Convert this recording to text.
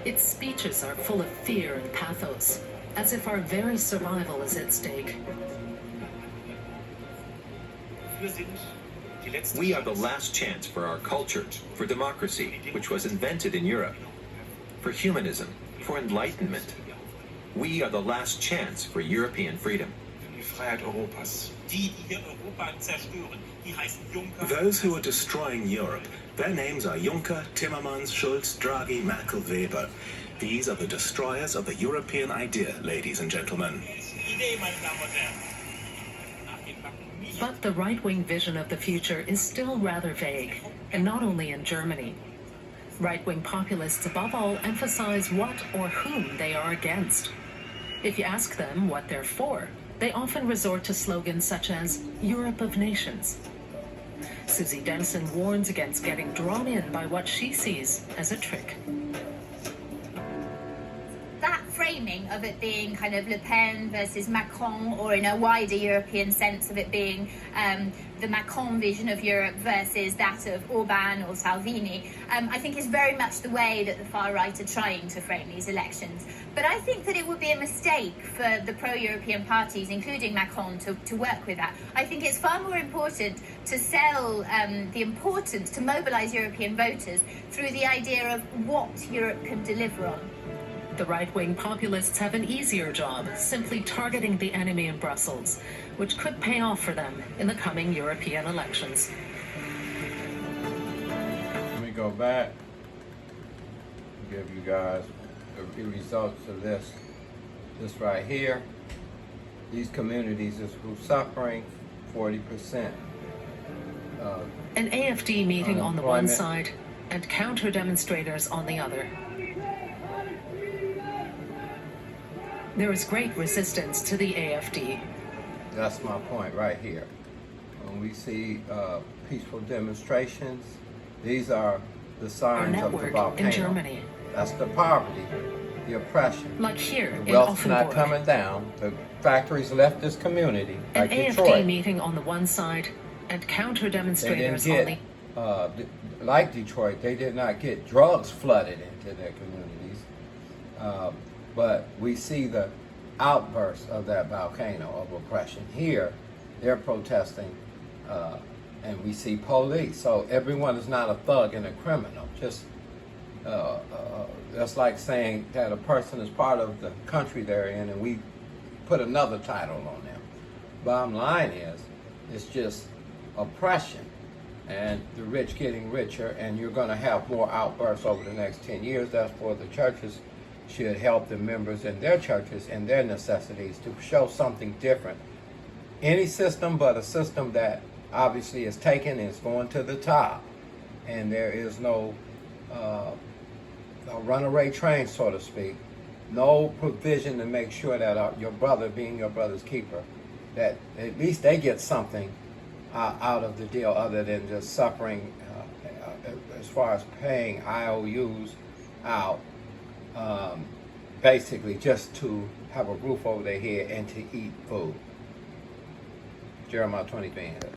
Its speeches are full of fear and pathos, as if our very survival is at stake. We are the last chance for our culture, for democracy, which was invented in Europe, for humanism, for enlightenment. We are the last chance for European freedom. Those who are destroying Europe, their names are Juncker, Timmermans, Schulz, Draghi, Merkel, Weber. These are the destroyers of the European idea, ladies and gentlemen. But the right-wing vision of the future is still rather vague, and not only in Germany. Right-wing populists above all emphasize what or whom they are against. If you ask them what they're for, they often resort to slogans such as Europe of Nations. Susie Denison warns against getting drawn in by what she sees as a trick. That framing of it being kind of Le Pen versus Macron, or in a wider European sense of it being the Macron vision of Europe versus that of Orban or Salvini, I think is very much the way that the far right are trying to frame these elections. But I think that it would be a mistake for the pro-European parties, including Macron, to work with that. I think it's far more important to sell the importance, to mobilise European voters through the idea of what Europe can deliver on. The right-wing populists have an easier job, simply targeting the enemy in Brussels, which could pay off for them in the coming European elections. Let me go back and give you guys the results of this right here. These communities is who suffering 40%. An AFD meeting on the one side and counter-demonstrators on the other. There is great resistance to the AFD. That's my point right here. When we see peaceful demonstrations, these are the signs of the volcano. In Germany. That's the poverty, the oppression. Like here the in wealth's not Offenburg. coming down. The factories left this community. An Like AFD Detroit. meeting on the one side and counter-demonstrators They on didn't the... get, like Detroit, they did not get drugs flooded into their communities. But we see the outburst of that volcano of oppression. Here, they're protesting, and we see police. So everyone is not a thug and a criminal. Just that's like saying that a person is part of the country they're in, and we put another title on them. Bottom line is, it's just oppression, and the rich getting richer, and you're going to have more outbursts over the next 10 years. That's for the churches should help the members in their churches and their necessities to show something different. Any system but a system that obviously is taken is going to the top, and there is no a runaway train, so to speak. No provision to make sure that your brother, being your brother's keeper, that at least they get something out of the deal other than just suffering as far as paying IOUs out, basically just to have a roof over their head and to eat food. Jeremiah 23.